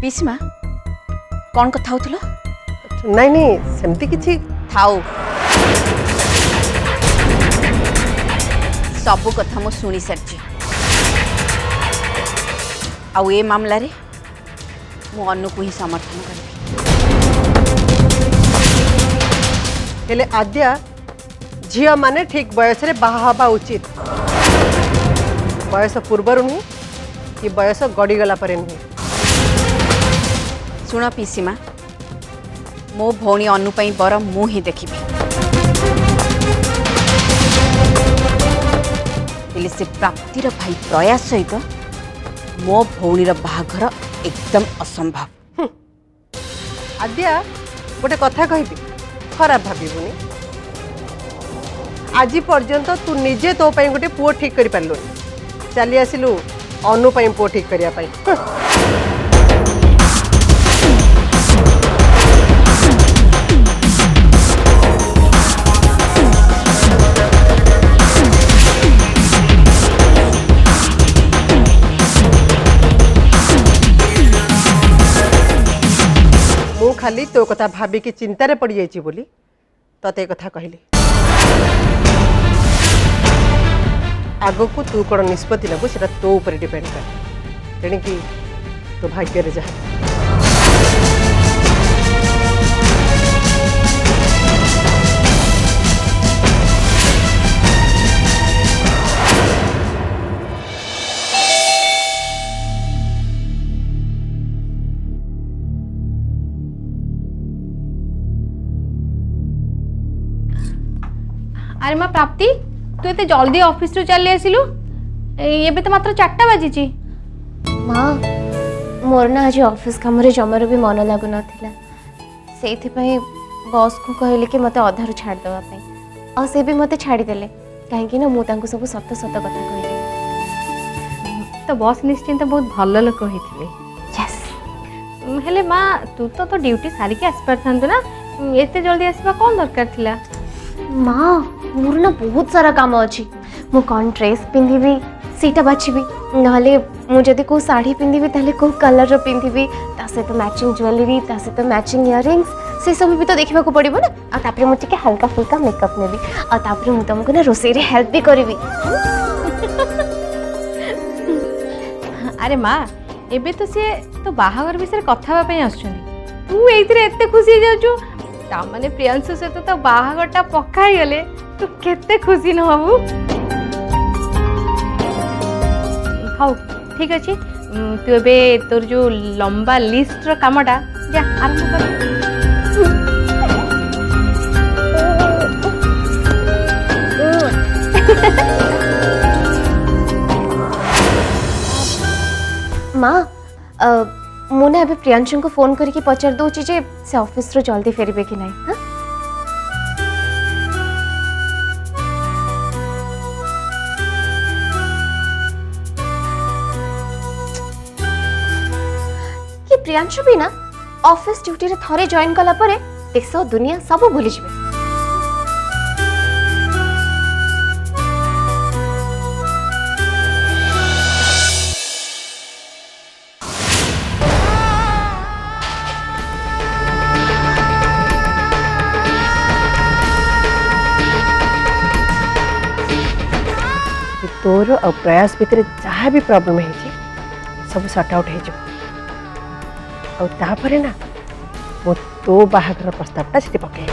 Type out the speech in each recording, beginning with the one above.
पिसीमा कौन कथा होतलो? नहीं नहीं सेमती किछि थाओ सबु कथा मो सुनी सारछि। आउ ए मामला रे मो अनु को ही समर्थन करबी। हेले आद्या झिया माने ठीक बयस रे बाहा हवा उचित। बयस पूर्वर नुह कि बयस गड़ीगला पर नुह। सुन पिसीमा मो भौणी अनु पई बर मु ही देखिबी। हेले से प्राप्तिर भाई प्रयास सहित मो भौणीर बाहाघर एकदम असंभव। आद्या गोटे कथा कहबी खराब भाबुनी। आज पर्यंत तू निजे तो पई गोटे पुओ ठीक करि पारलुनी। चली आसिलु अनु पई पुओ ठीक करिया पई। मु खाली तो कथा भाबी कि चिंतारे पड़ जाइछि बोली तते कथा कहली। आगो को तू कौन निष्पत्ति नबू से तो ऊपर डिपेंड कर तेणिकी तो भाग्य रे जहा। अरे माँ प्राप्ति तू एते जल्दी ऑफिस रु चली आसिलु एबे तो मात्र 4टा बाजिची। माँ मोर ना आज ऑफिस काम रे जमार भी मन लागु नथिला सेथि पई बॉस को कहले कि मते अधारु छाड़ दवा पई और से भी मते छाड़ी देले काहे कि ना मु तांको सब सत सत कथा कहले। तो बॉस निश्चिंत बहुत भल लोक होइथिले। यस हेले माँ तू तो ड्यूटी सारी के आस परथांतु ना एते जल्दी आसीबा कोन दरकार थिला? माँ मोर ना बहुत सारा काम अच्छी मु कौन ड्रेस पिंधिबी सीटा बाछिबी नहले मु जदि को साड़ी पिंधिबी ताले को कलर रो पिंधिबी ता से तो मैचिंग ज्वेलरी ता से तो मैचिंग इयररिंग्स से सब भी तो देखबा को पड़िबो ना। आ तापरे मु टिके हल्का फुल्का मेकअप नेबी आ तापरे मु तुमको ना रोसई रे हेल्प भी करबी। अरे माँ एबे तो से तो बाहागर विषय कथा पई आछुंदी तू एइतरे एते खुशी जाउछु ता माने प्रियांशु से तो बाहागरटा पक्का गले तू केते खुशी न हबू। हाउ ठीक अछि तू एबे तोर जो लंबा लिस्ट रो कामटा जा आरंभ कर। माँ मुने अभी प्रियांशु को फोन करके पचार दूची जे से ऑफिस रो जल्दी फेरबे कि नहीं। हाँ कि प्रियांशु भी ना ऑफिस ड्यूटी रे थरे जॉइन कला परे देश दुनिया सब भूली जिवे। तोर और प्रयास भितर जहाँ भी प्रॉब्लम है सब सॉर्ट आउट हो तापर ना मो तो बाहागर प्रस्तावटा से पके।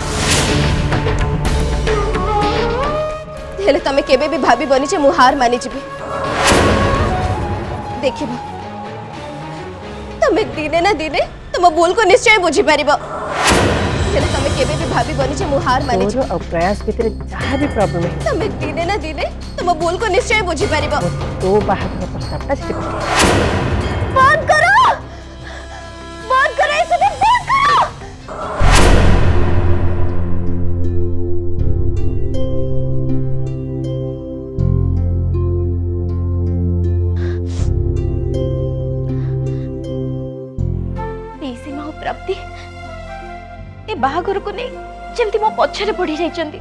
हेले तमे केबे भी भाभी बनी जे मु हार मानि जिबी। देखिबा तमे दिने ना दिने तुम भूल को निश्चय बुझी पारिबो। हेले तमे केबे भी भाभी बनी जे मु हार मानि जिबी। और प्रयास भितर जहाँ भी प्रॉब्लम है तमे दिने ना दिने तुम भूल को निश्चय बुझी पारिबो। तो बाहागर प्रस्तावटा से पके। बंद करो ये सब बंद करो। प्राप्ति ए बाहागर को नहीं जमती मो पछरे पड़ी जाइचंती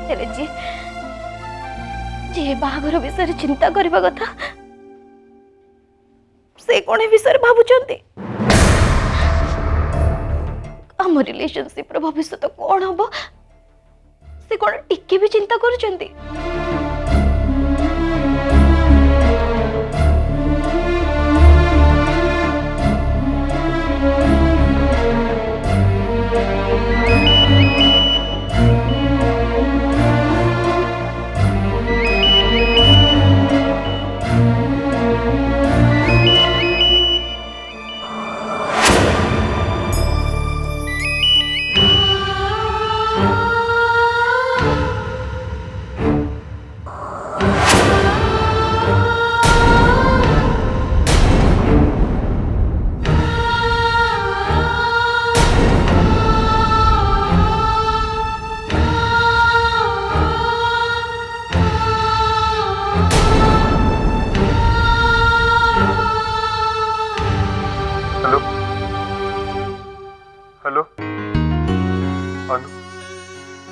तेरे जी जे बाहागर विषय चिंता करबा कथा से कौन ए विषय भावुचंती आम रिलेशनशिप रो भविष्य तो कौन हम से कौन टिके भी चिंता करुचंती हेलो हेलो अनु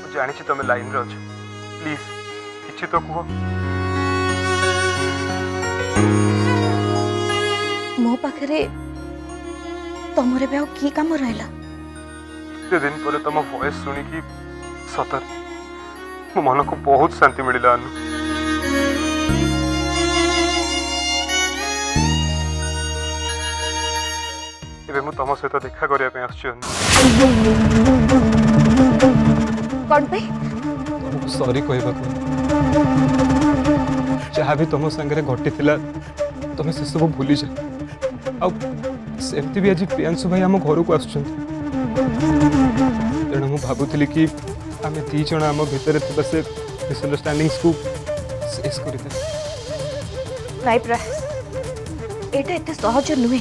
मु जानी तुम लाइन रे अच्छ प्लीज किछि तो कहो मो पाखरे तमरे बे की काम रहला एते दिन पर तुम वॉइस सुनी कि सतर मो मन को बहुत शांति मिलिला अनु एबे मु तुम सहित देखा करिया पे आछी अनु कौन पे सॉरी कहबा को जहाँ भी तुम संगे घटी थिला तुम से सब भूली जा आ सेमती भी आज प्रियांशु भाई आम घर को आसुछन तेणु मु भाबुथिली कि आम दी जण आम भितर थिबा से मिसअंडरस्टैंडिंग्स को शेष करते नाई प्रयास एटा एते सहज नुहे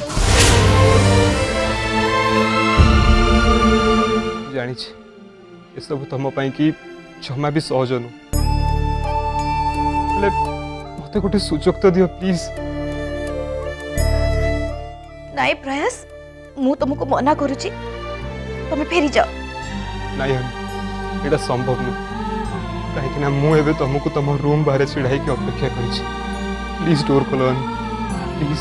जानी ये सब तुम कि क्षमा भी सहज नु मत गोटे सुजोग तो दियो प्लीज नाई प्रयास मु तुमको मना करूची तुम फेरी जाओ नहीं हम एटा संभव नु कहीं मु एबे तुमको तुम रूम बाहर छिड़ाई के अपेक्षा करी प्लीज डोर खोलो प्लीज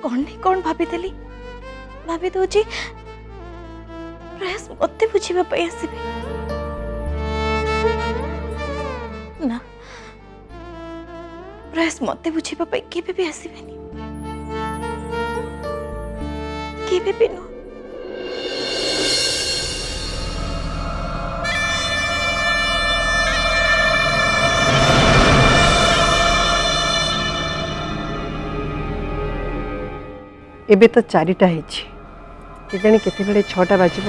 कौन नहीं कौन भाभी देली भाभी दौची प्रयास मते बुझीबा पई आसीबे ना प्रयास मते बुझीबा पई केबे भी आसीबेनी केबे भी नो एबे तो चारिटा है जाने केते छटा बाजिब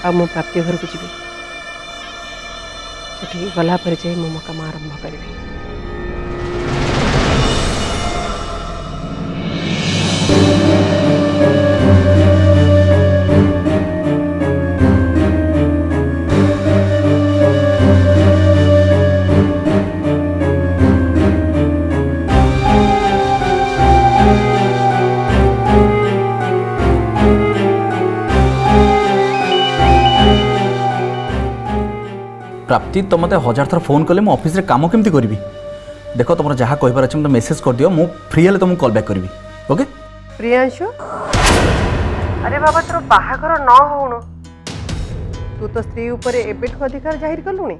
आ मो प्राप्ति घर को जी से गलापर जाए मो काम आरंभ करी। प्राप्ति तो मते 1000 थर फोन कले मो ऑफिस रे काम केमती करबी देखो तुम जहाँ कहबार अच्छे मतलब मेसेज कर दियो मु फ्री हेले तुमको कॉल बैक करबी ओके प्रियांशु अरे बाबा तोर बाहाघर न होणु तू तो स्त्री ऊपर एबेठू अधिकार जाहिर कलुनी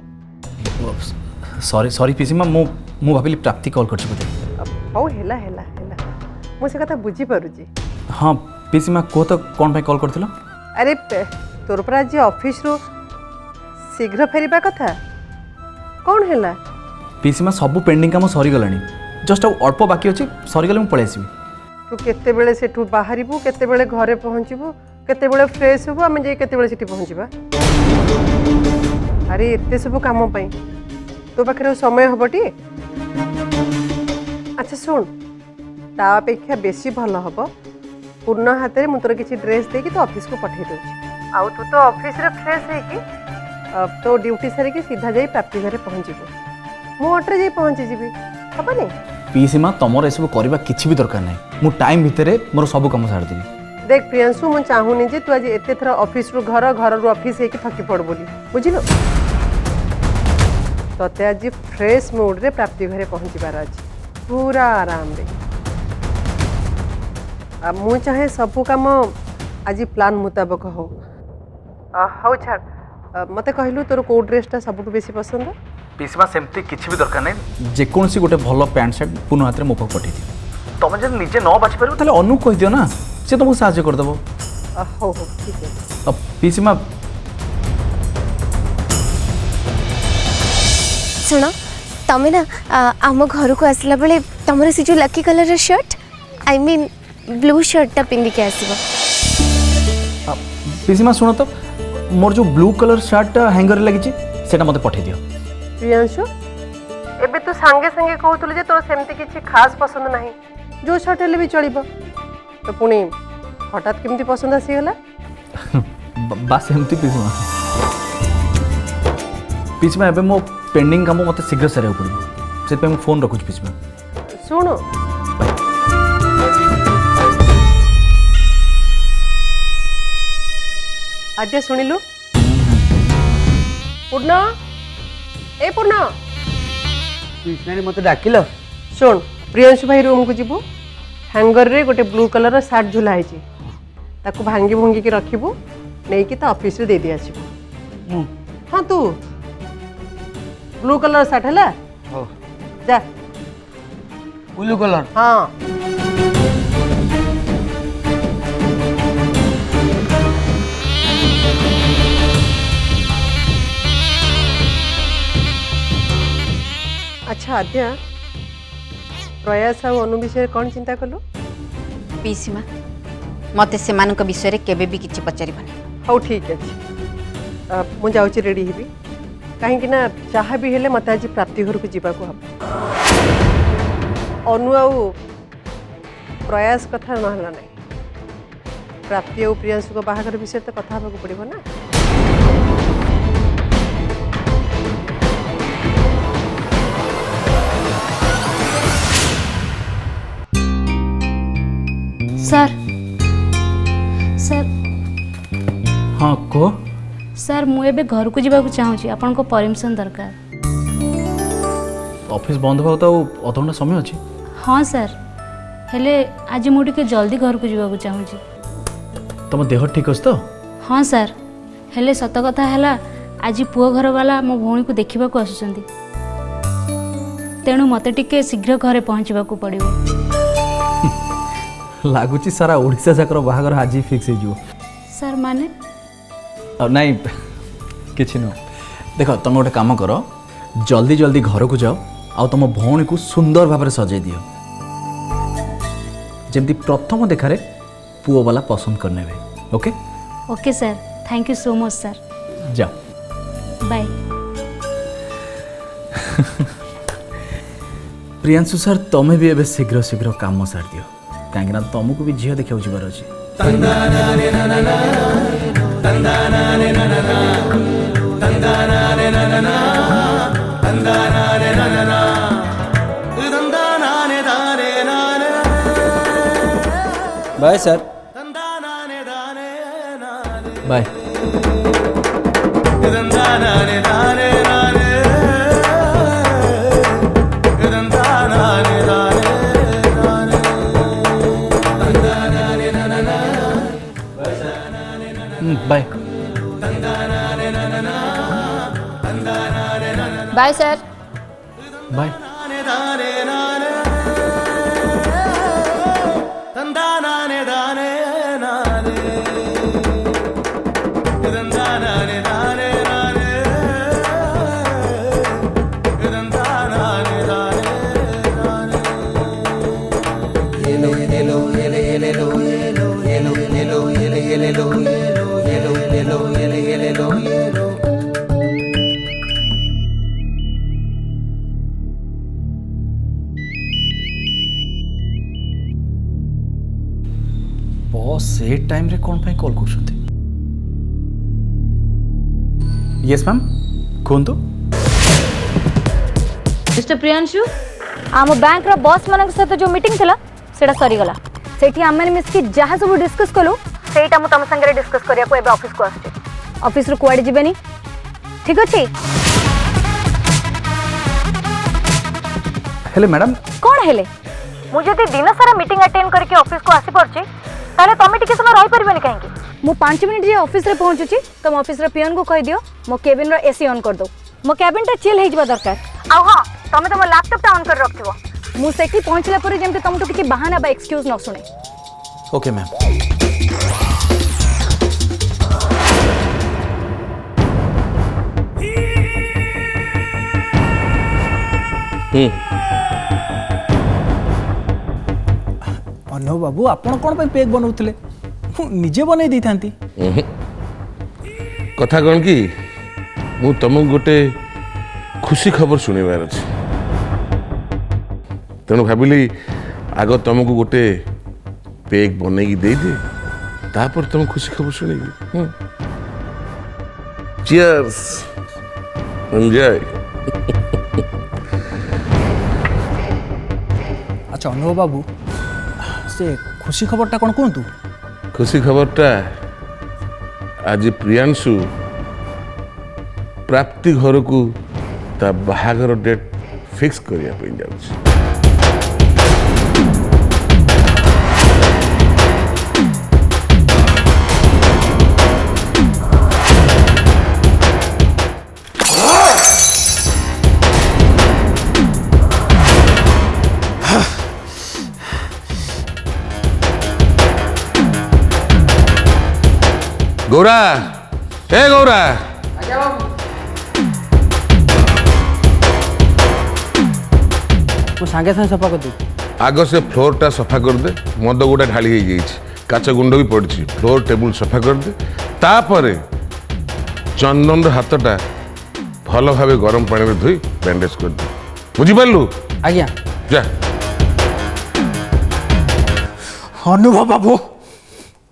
सॉरी सॉरी पीसीमा मु भाबिली प्राप्ति कॉल करछि बोते हौ हेला हेला हेला मु से कथा बुझी पारुजी हाँ पीसीमा को तो कौन भाई कॉल करथिलो अरे तोर पर आज ऑफिस रो शीघ्र फेरिबा कथा कौन हेला पीसीमा सब पेंडिंग काम सरी गलानी जस्ट अल्प बाकी अछि सरी गले मु पळे आसीबी तू केते बेले सेठू बाहरिबू केते बेले घरे पहुंचीबू केते बेले फ्रेश होबू आमे जे केते बेले सेठी पहुंचीबा अरे एते सब काम पई तो पाखे समय हबटी अच्छा सुन ता अपेक्षा बेसी भल हब पूर्ण हाथ में मुझे किसी ड्रेस देकी तो ऑफिस को पठे दूची आउ तू तो ऑफिस रे फ्रेश है कि तो ड्यूटी सारिकी सीधा जाई प्राप्ति घरे पहुंचीबू मु ऑटो जाई पहुंची जीबी हबनी पीसीमा तमर ए सब करबा किछि भी दरकार नै मु टाइम भितरे मोर सब काम सार देबी देख प्रियांशु मु चाहूनी जे तू आज एते थरा ऑफिस रु घर घर रु ऑफिस हेकी थकी पड़ बोली बुझिलो तते आज फ्रेश मूड रे प्राप्ति घरे पहुंचीबार अछि पूरा आराम रे आ मु चाहे सब काम आज प्लान मुताबिक हो हौ छाड़ मते कहलु तोर को ड्रेसटा सबटु बेसी पसंद पीसीमा सेमती किछि भी दरकार नै जे कोनसी गोटे भलो पैंट शर्ट पुनो हाथ रे मोफक पठै दी तमे जे निजे न बाछि परबो ताले अनु कहि दियो ना से तुमको सहायता कर देबो हो ठीक है अब पीसीमा सुनो तमें ना आम घर को आसला बेले तुमर से जो lucky colour shirt I mean blue शर्टा पिंधिके आसब पीसीमा सुनो तो मोर जो ब्लू कलर शर्ट हैंगर रे लगी सेटा मते पठै दियो प्रियांशु एबे तू सांगे सांगे कहतुल जे तोर सेमती किछि खास पसंद नाही जो शर्ट हेले भी चलिबो तो पुणी हठात केमती पसंद आसीगला बस एमती पीसीमा पीसीमा एबे मो पेंडिंग काम मते शीघ्र सारे पड़ो से पे मो फोन रखुछ पीसीमा सुनो आद्या सुनिलु पूर्ण ए पूर्ण कृष्णारी मते डाकिल सुन प्रियांशु भाई रूम को जीवु हैंगर रे गोटे ब्लू कलर रो शर्ट झुला है ताकू भांगी भुंगी के रखिबु नहीं कि ता ऑफिस रे दे दि आसीबु हां तू ब्लू कलर शर्ट हैला हो जा ब्लू कलर हां अच्छा आद्या प्रयास आ अनु विषय कौन चिंता कलु पीसीमा मते सेमानक विषय रे केबे भी किछि पचारिबनी हौ ठीक अछि मु जाउची रेडी हेबी कहीं ना जहाँ भी हेले मत आज प्राप्ति घर को जीवा को हम अनु आउ प्रयास कथा नहला नहीं प्राप्ति और प्रियांशु को बाहागर विषय तो कथा होगा पड़ो ना सर सर हाँ को सर मु एबे घर को जीवा चाहूँगी आपन को परमिशन दरकार ऑफिस बंद हो तो अधघंटा समय अच्छी हाँ सर हेले आज मुझे जल्दी घर को जीवा चाहूँगी तुम देह ठीक अच्छे तो हाँ सर हेले सत कथा है आज पुओ घर वाला मो भौणी को देखा आसुँच तेणु मत टिके शीघ्र घरे पहुँचवा पड़ो लगुच सारा ओडिशा जाकर बाहागर आज ही फिक्स हो सर माने नहीं किसी नुह देख तुम गोटे काम कर जल्दी जल्दी घर को जाओ आ तुम भौणी को सुंदर भाव में सजाई दियो जमती प्रथम देखारे पुओ वाला पसंद करने okay okay sir thank you so much sir जाओ बाय प्रियांशु सर तुम्हें भी एबे शीघ्र शीघ्र काम सार दियो कहीं तुमको भी झील देखा जीवार अच्छे bye sir bye bye sir. Bye. Boss से टाइम रे कौन पे कॉल कर? यस मैम कहतु। मिस्टर प्रियांशु, आम बैंक रो बॉस मान सहित जो मीटिंग थिला सेटा सरी गला। सेठी आमे मिसकी जहाँ सब डिस्कस कलु सेटा मु तम संगे डिस्कस करिया को एबे ऑफिस को आछे। ऑफिस रो कुआडे जिबेनी, ठीक अछि? हेले मैडम कौन हेले? मु जदि दिन सारा मीटिंग अटेंड करके ऑफिस को आसी पड़छि ताले तमे टिके समय रहि परबेनी काहेकि? मु 5 मिनिट जे ऑफिस रे पहुंचुछि तुम ऑफिस रे पियन को कहि दियो मो केबिन रो एसी ऑन कर दो। मो केबिन टा चिल हेइ जबा दरकार। आ हां तमे तम लैपटॉप टा ऑन कर रखथिबो। मु सेठी पहुंचला पर जेमते तमटो टिके बहाना बा एक्सक्यूज न सुने। Okay ma'am. अनु बाबू आपण कौन पे पेक बनाउतले? निजे बनै दी थांती। कथा कौन कि मु तुमको गोटे खुशी खबर सुनिबार अछि, तेणु भाविली आग तुमको गोटे पेक बनैकी दे दे, तापर तुम खुशी खबर सुनेगी। Cheers, enjoy. अच्छा अनु बाबू से खुशी खबरटा कौन कहतु? खुशी खबरटा आज प्रियांशु प्राप्ति घर को ता बाहागर डेट फिक्स करिया पे जाउछि। गौरा, ए गौरा, तो सांगे सांगे सफा कर दू। आग से फ्लोर टा सफा कर दे, मद गुड़ा ढाली हो जाइए, काच गुंड भी पड़ी, फ्लोर टेबुल सफा कर दे, तापरे चंदन हाथटा भल भाव गरम पानी में धोई बैंडेज कर दे। बुझिपारू? आज्ञा। जा। अनुभव बाबू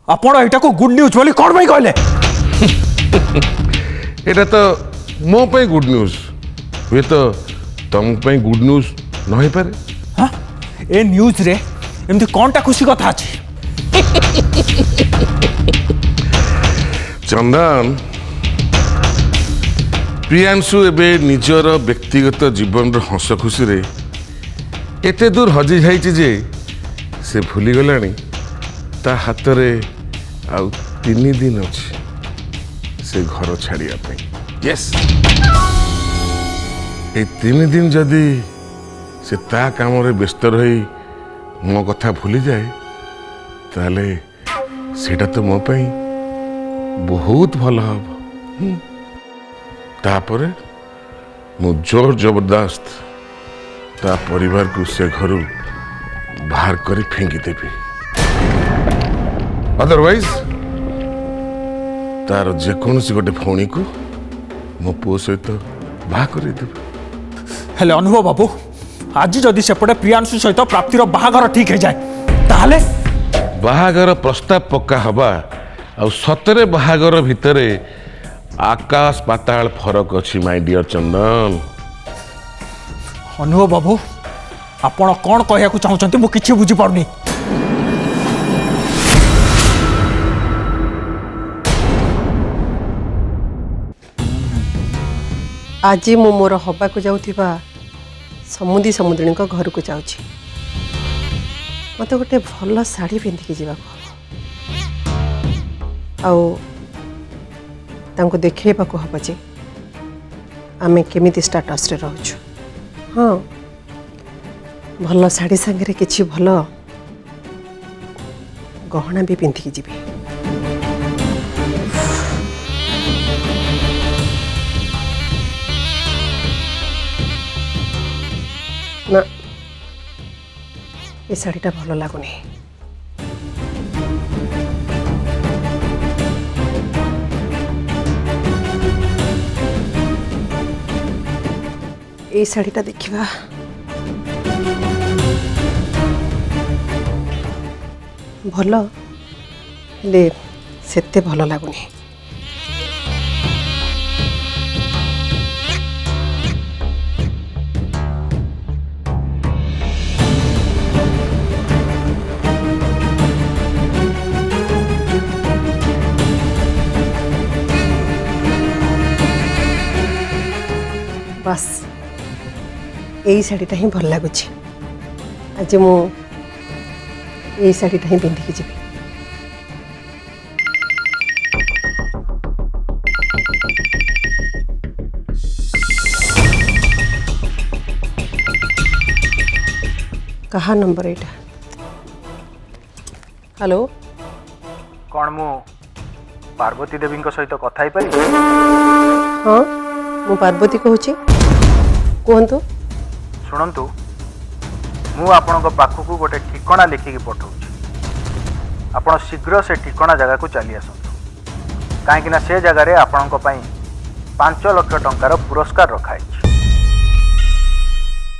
आपण एटा को गुड न्यूज बोली कौन भाई कहले? एटा तो मो पे गुड न्यूज, वे तो तुम पे गुड न्यूज न हो पारे। हाँ ए न्यूज रे एमती कौनटा खुशी कथा अछि? चंदन, प्रियांशु एबे निजर व्यक्तिगत जीवन हस खुशी रे एते दूर हजि जाइछि जे से भूली गलानी ता हाथ रे आउ 3 दिन अछि से घर छाड़िया पे। यस, ए 3 दिन जदि से ता काम रे व्यस्त रही मो कथा भूली जाए ताले सेटा तो मो पई बहुत भल हम। तापरे मु जोर जबरदस्त ता परिवार को से घर बाहर कर फेंकी देवी। अदरवाइज तार जेकोसी गोटे भौणी को मो पुओ सहित बाहा करदेवी। हेले अनुभव बाबू आज जदि सेपटे प्रियांशु सहित प्राप्तिर बाहागर ठीक है जाए ताहले बाहागर प्रस्ताव पक्का हवा आ सतरे बाहागर भितरे आकाश पाताल फरक अच्छी माय डियर चंदन। अनुभव बाबू आपण कौन कहया चाहते मु किछि बुझी पारुनी। आज मु मोर हवा को जाउथिबा समुदी समुद्री घर को जाउछि। मत गोटे भल शाढ़ी पिंधिकी जावाक आउ तांको देखेबाक हब जे आमे केमिति स्टाटस रे रहूछु हाँ भल शाढ़ी सांगे किछि भल गहना भी पिंधिकी जीवी ना ये शाढ़ीटा भल लगुनि ये शाढ़ीटा देखिबा भल हेले सेते भल लगुनि बस यही शाढ़ीटा ही भल लगुच आज मु यही शाढ़ीटा ही पिंधिकी जीवी कहा नंबर एटा हेलो कौन मु पार्वती देवी सहित कथा ही पारि हाँ मु पार्वती कहूँ कहतु शुणु मु आपण पाखक गोटे ठिकना लिखिकी पठाऊँ आपण शीघ्र से ठिकना जगह को चली आसतु कहीं से जगार आपण 5 लाख टंकार पुरस्कार रखाई।